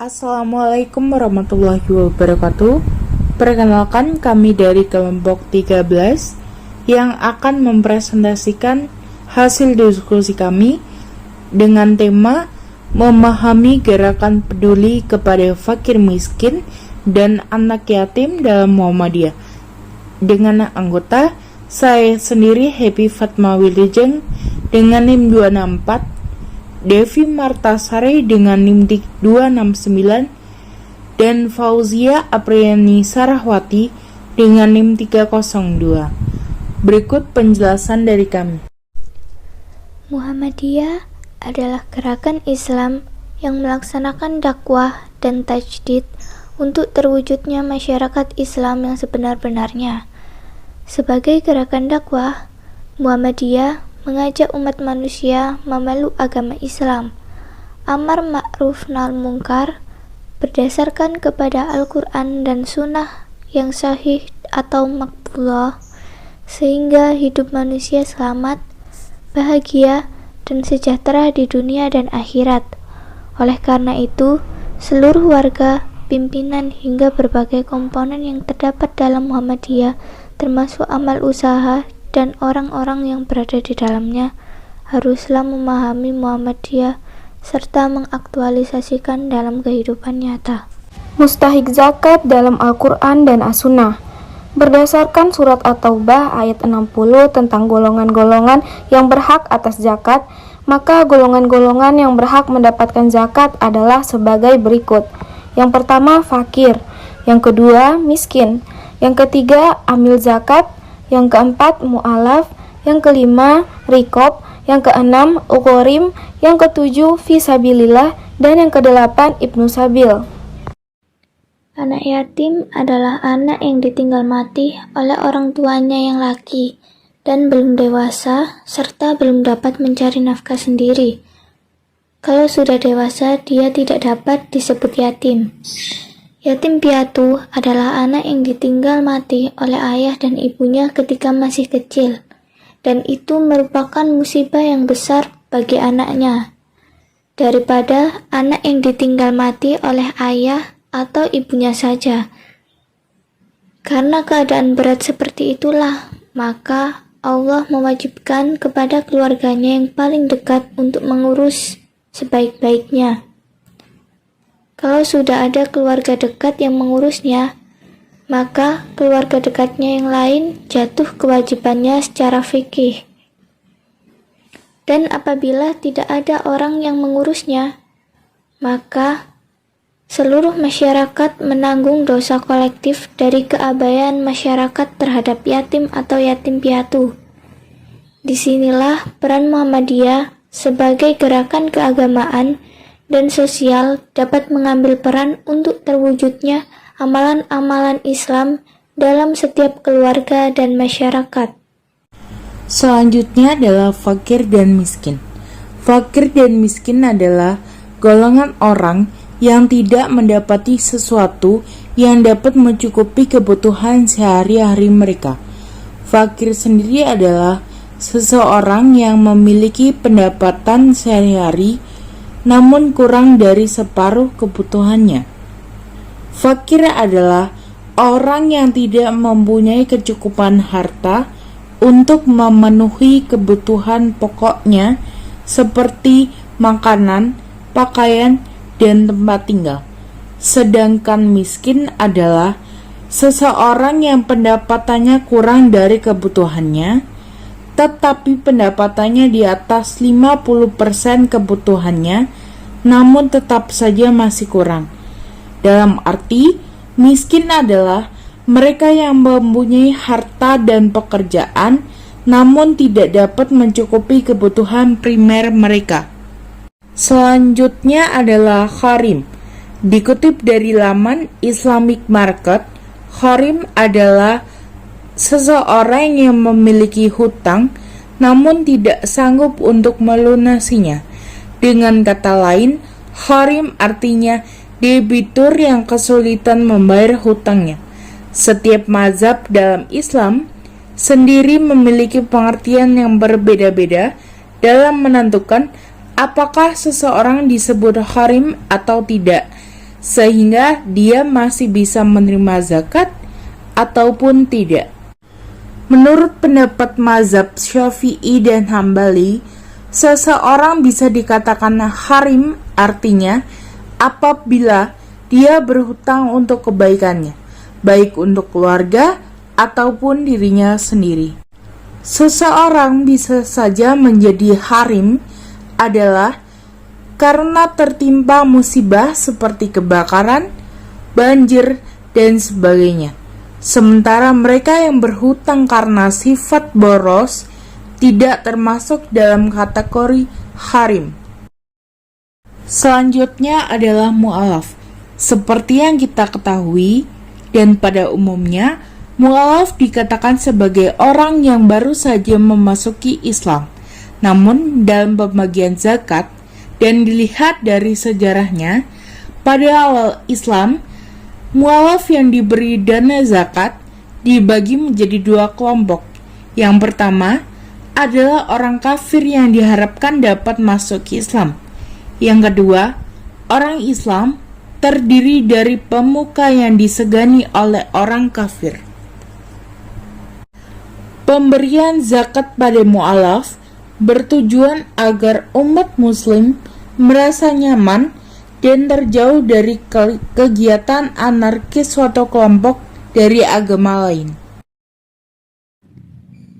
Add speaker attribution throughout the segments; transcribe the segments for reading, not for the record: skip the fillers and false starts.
Speaker 1: Assalamualaikum warahmatullahi wabarakatuh. Perkenalkan, kami dari kelompok 13 yang akan mempresentasikan hasil diskusi kami dengan tema memahami gerakan peduli kepada fakir miskin dan anak yatim dalam Muhammadiyah. Dengan anggota saya sendiri, Happy Fatma Wilujeng dengan NIM 264, Devi Martasari dengan NIM 269, dan Fauzia Apriani Sarahwati dengan NIM 302. Berikut penjelasan dari kami.
Speaker 2: Muhammadiyah adalah gerakan Islam yang melaksanakan dakwah dan tajdid untuk terwujudnya masyarakat Islam yang sebenar-benarnya. Sebagai gerakan dakwah, Muhammadiyah mengajak umat manusia memeluk agama Islam, amar ma'ruf nahi mungkar, berdasarkan kepada Al-Quran dan Sunnah yang sahih atau maqbulah, sehingga hidup manusia selamat, bahagia, dan sejahtera di dunia dan akhirat. Oleh karena itu, seluruh warga, pimpinan, hingga berbagai komponen yang terdapat dalam Muhammadiyah, termasuk amal usaha dan orang-orang yang berada di dalamnya, haruslah memahami Muhammadiyah serta mengaktualisasikan dalam kehidupan nyata.
Speaker 3: Mustahik zakat dalam Al-Quran dan As-Sunnah. Berdasarkan surat At-Taubah ayat 60 tentang golongan-golongan yang berhak atas zakat, maka golongan-golongan yang berhak mendapatkan zakat adalah sebagai berikut. Yang pertama, fakir. Yang kedua, miskin. Yang ketiga, amil zakat. Yang keempat, mu'alaf. Yang kelima, rikob. Yang keenam, uqorim. Yang ketujuh, fisabilillah. Dan yang kedelapan, ibnu sabil.
Speaker 2: Anak yatim adalah anak yang ditinggal mati oleh orang tuanya yang laki dan belum dewasa, serta belum dapat mencari nafkah sendiri. Kalau sudah dewasa, dia tidak dapat disebut yatim. Yatim piatu adalah anak yang ditinggal mati oleh ayah dan ibunya ketika masih kecil, dan itu merupakan musibah yang besar bagi anaknya, daripada anak yang ditinggal mati oleh ayah atau ibunya saja. Karena keadaan berat seperti itulah, maka Allah mewajibkan kepada keluarganya yang paling dekat untuk mengurus sebaik-baiknya. Kalau sudah ada keluarga dekat yang mengurusnya, maka keluarga dekatnya yang lain jatuh kewajibannya secara fikih. Dan apabila tidak ada orang yang mengurusnya, maka seluruh masyarakat menanggung dosa kolektif dari keabaian masyarakat terhadap yatim atau yatim piatu. Disinilah peran Muhammadiyah sebagai gerakan keagamaan dan sosial dapat mengambil peran untuk terwujudnya amalan-amalan Islam dalam setiap keluarga dan masyarakat.
Speaker 1: Selanjutnya adalah fakir dan miskin. Fakir dan miskin adalah golongan orang yang tidak mendapati sesuatu yang dapat mencukupi kebutuhan sehari-hari mereka. Fakir sendiri adalah seseorang yang memiliki pendapatan sehari-hari namun kurang dari separuh kebutuhannya. Fakir adalah orang yang tidak mempunyai kecukupan harta untuk memenuhi kebutuhan pokoknya seperti makanan, pakaian, dan tempat tinggal. Sedangkan miskin adalah seseorang yang pendapatannya kurang dari kebutuhannya, tetapi pendapatannya di atas 50% kebutuhannya, namun tetap saja masih kurang. Dalam arti, miskin adalah mereka yang mempunyai harta dan pekerjaan, namun tidak dapat mencukupi kebutuhan primer mereka. Selanjutnya adalah gharim. Dikutip dari laman Islamic Market, gharim adalah seseorang yang memiliki hutang namun tidak sanggup untuk melunasinya. Dengan kata lain, gharim artinya debitur yang kesulitan membayar hutangnya. Setiap mazhab dalam Islam sendiri memiliki pengertian yang berbeda-beda dalam menentukan apakah seseorang disebut gharim atau tidak. sehingga dia masih bisa menerima zakat ataupun tidak. Menurut pendapat mazhab Syafi'i dan Hambali, seseorang bisa dikatakan harim artinya apabila dia berhutang untuk kebaikannya, baik untuk keluarga ataupun dirinya sendiri. Seseorang bisa saja menjadi harim adalah karena tertimpa musibah seperti kebakaran, banjir, dan sebagainya. Sementara mereka yang berhutang karena sifat boros tidak termasuk dalam kategori harim. Selanjutnya adalah mu'alaf. Seperti yang kita ketahui dan pada umumnya, mu'alaf dikatakan sebagai orang yang baru saja memasuki Islam. Namun dalam pembagian zakat dan dilihat dari sejarahnya, pada awal Islam, mu'alaf yang diberi dana zakat dibagi menjadi dua kelompok. Yang pertama adalah orang kafir yang diharapkan dapat masuk Islam. Yang kedua, orang Islam terdiri dari pemuka yang disegani oleh orang kafir. Pemberian zakat pada mu'alaf bertujuan agar umat muslim merasa nyaman dan terjauh dari kegiatan anarkis suatu kelompok dari agama lain.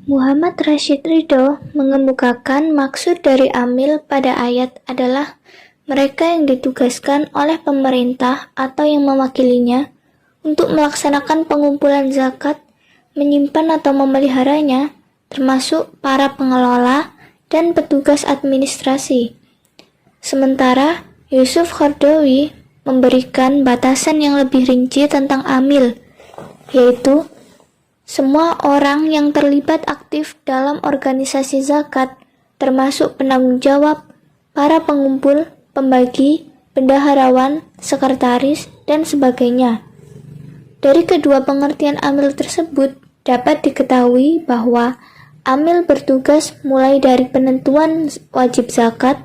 Speaker 2: Muhammad Rashid Ridho mengemukakan maksud dari amil pada ayat adalah mereka yang ditugaskan oleh pemerintah atau yang mewakilinya untuk melaksanakan pengumpulan zakat, menyimpan atau memeliharanya, termasuk para pengelola dan petugas administrasi. Sementara Yusuf Qaradawi memberikan batasan yang lebih rinci tentang amil, yaitu semua orang yang terlibat aktif dalam organisasi zakat, termasuk penanggung jawab, para pengumpul, pembagi, bendaharawan, sekretaris, dan sebagainya. Dari kedua pengertian amil tersebut, dapat diketahui bahwa amil bertugas mulai dari penentuan wajib zakat,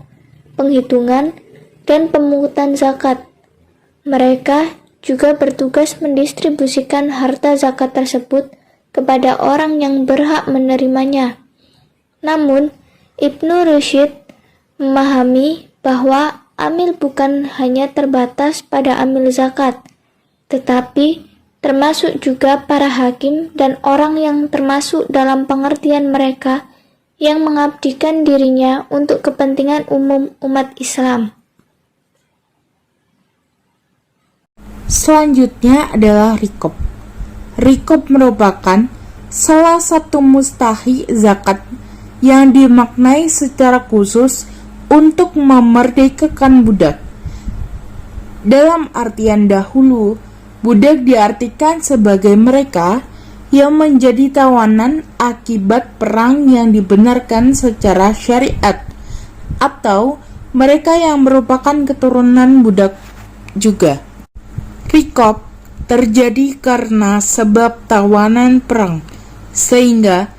Speaker 2: penghitungan, dan pemungutan zakat. Mereka juga bertugas mendistribusikan harta zakat tersebut kepada orang yang berhak menerimanya. Namun, Ibnu Rushd memahami bahwa amil bukan hanya terbatas pada amil zakat, tetapi termasuk juga para hakim dan orang yang termasuk dalam pengertian mereka yang mengabdikan dirinya untuk kepentingan umum umat Islam.
Speaker 1: Selanjutnya adalah rikob. Rikob merupakan salah satu mustahi zakat yang dimaknai secara khusus untuk memerdekakan budak. Dalam artian dahulu, budak diartikan sebagai mereka yang menjadi tawanan akibat perang yang dibenarkan secara syariat, atau mereka yang merupakan keturunan budak juga. Rikob terjadi karena sebab tawanan perang, sehingga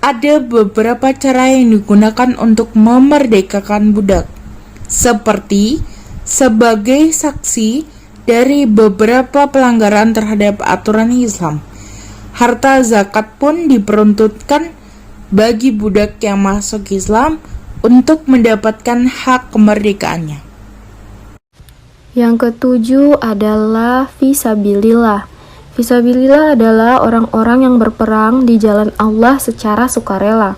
Speaker 1: ada beberapa cara yang digunakan untuk memerdekakan budak, seperti sebagai saksi dari beberapa pelanggaran terhadap aturan Islam. Harta zakat pun diperuntukkan bagi budak yang masuk Islam untuk mendapatkan hak kemerdekaannya.
Speaker 3: Yang ketujuh adalah fisabilillah. Fisabilillah adalah orang-orang yang berperang di jalan Allah secara sukarela.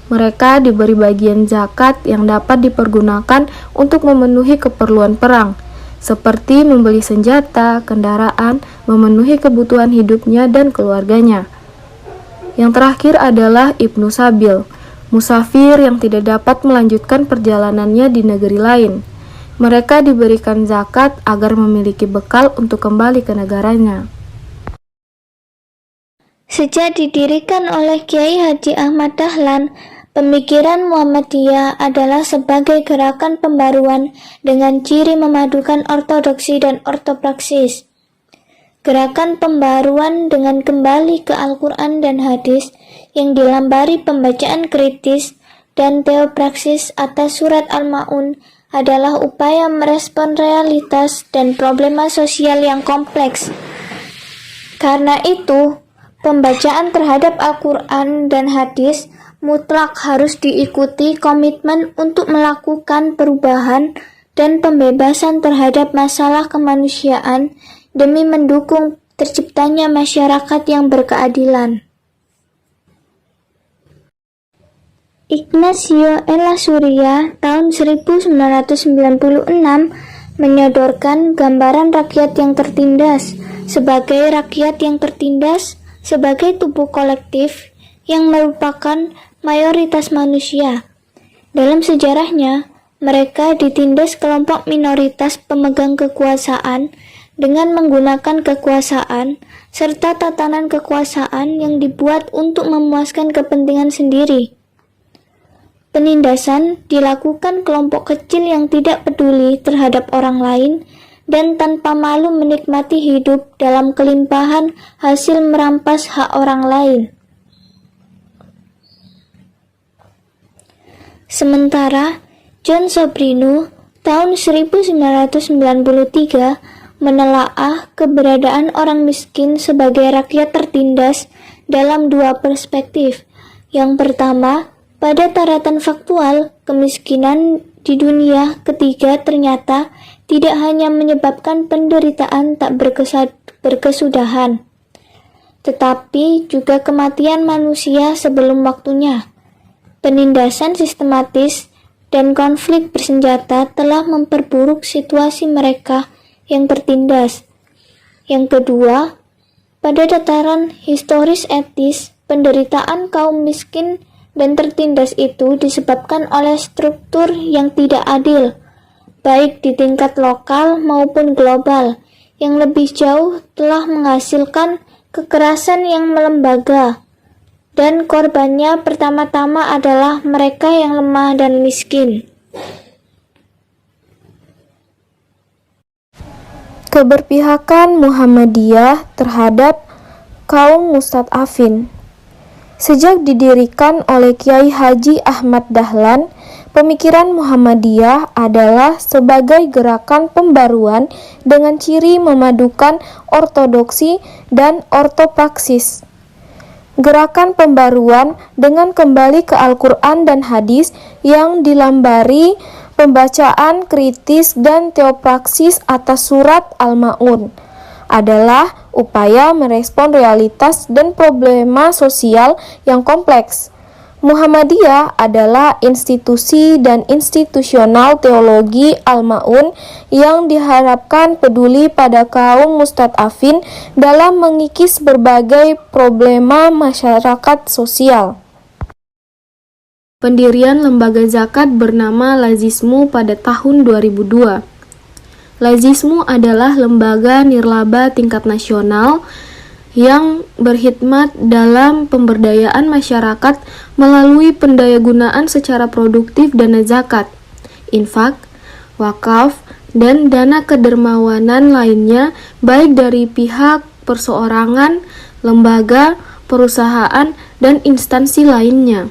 Speaker 3: Mereka diberi bagian zakat yang dapat dipergunakan untuk memenuhi keperluan perang, seperti membeli senjata, kendaraan, memenuhi kebutuhan hidupnya dan keluarganya. Yang terakhir adalah Ibnu Sabil, musafir yang tidak dapat melanjutkan perjalanannya di negeri lain. Mereka diberikan zakat agar memiliki bekal untuk kembali ke negaranya.
Speaker 2: Sejak didirikan oleh Kiai Haji Ahmad Dahlan, pemikiran Muhammadiyah adalah sebagai gerakan pembaruan dengan ciri memadukan ortodoksi dan ortopraksis. Gerakan pembaruan dengan kembali ke Al-Quran dan hadis yang dilambari pembacaan kritis dan teopraksis atas surat Al-Ma'un adalah upaya merespon realitas dan problema sosial yang kompleks. Karena itu, pembacaan terhadap Al-Quran dan hadis mutlak harus diikuti komitmen untuk melakukan perubahan dan pembebasan terhadap masalah kemanusiaan demi mendukung terciptanya masyarakat yang berkeadilan. Ignacio Ellacuría tahun 1996 menyodorkan gambaran rakyat yang tertindas sebagai rakyat yang tertindas sebagai tubuh kolektif yang merupakan mayoritas manusia. Dalam sejarahnya, mereka ditindas kelompok minoritas pemegang kekuasaan dengan menggunakan kekuasaan serta tatanan kekuasaan yang dibuat untuk memuaskan kepentingan sendiri. Penindasan dilakukan kelompok kecil yang tidak peduli terhadap orang lain dan tanpa malu menikmati hidup dalam kelimpahan hasil merampas hak orang lain. Sementara, John Sobrino tahun 1993 menelaah keberadaan orang miskin sebagai rakyat tertindas dalam dua perspektif. Yang pertama, pada taratan faktual, kemiskinan di dunia ketiga ternyata tidak hanya menyebabkan penderitaan tak berkesudahan, tetapi juga kematian manusia sebelum waktunya. Penindasan sistematis dan konflik bersenjata telah memperburuk situasi mereka yang tertindas. Yang kedua, pada tataran historis etis, penderitaan kaum miskin dan tertindas itu disebabkan oleh struktur yang tidak adil, baik di tingkat lokal maupun global, yang lebih jauh telah menghasilkan kekerasan yang melembaga, dan korbannya pertama-tama adalah mereka yang lemah dan miskin.
Speaker 3: Keberpihakan Muhammadiyah terhadap kaum mustad'afin. Sejak didirikan oleh Kiai Haji Ahmad Dahlan, pemikiran Muhammadiyah adalah sebagai gerakan pembaruan dengan ciri memadukan ortodoksi dan ortopraksis. Gerakan pembaruan dengan kembali ke Al-Quran dan hadis yang dilambari pembacaan kritis dan teopraksis atas surat Al-Ma'un adalah upaya merespon realitas dan problema sosial yang kompleks. Muhammadiyah adalah institusi dan institusional teologi Al-Ma'un yang diharapkan peduli pada kaum mustad'afin dalam mengikis berbagai problema masyarakat sosial. Pendirian lembaga zakat bernama Lazismu pada tahun 2002. Lazismu adalah lembaga nirlaba tingkat nasional yang berkhidmat dalam pemberdayaan masyarakat melalui pendayagunaan secara produktif dana zakat, infak, wakaf, dan dana kedermawanan lainnya baik dari pihak perseorangan, lembaga, perusahaan, dan instansi lainnya.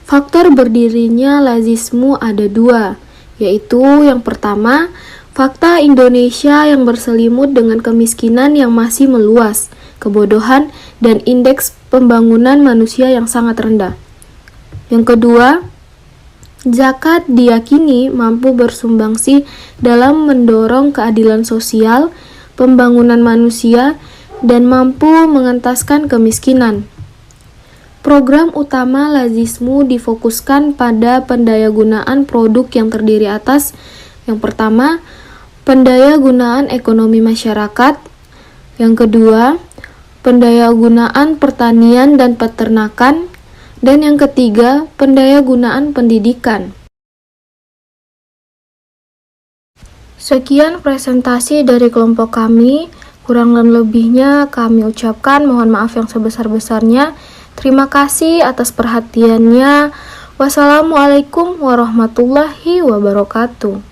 Speaker 3: Faktor berdirinya Lazismu ada dua, yaitu yang pertama, fakta Indonesia yang berselimut dengan kemiskinan yang masih meluas, kebodohan, dan indeks pembangunan manusia yang sangat rendah. Yang kedua, zakat diyakini mampu bersumbangsi dalam mendorong keadilan sosial, pembangunan manusia, dan mampu mengentaskan kemiskinan. Program utama Lazismu difokuskan pada pendayagunaan produk yang terdiri atas yang pertama, pendayagunaan ekonomi masyarakat. Yang kedua, pendayagunaan pertanian dan peternakan. Dan yang ketiga, pendayagunaan pendidikan. Sekian presentasi dari kelompok kami. Kurang dan lebihnya kami ucapkan mohon maaf yang sebesar-besarnya. Terima kasih atas perhatiannya. Wassalamualaikum warahmatullahi wabarakatuh.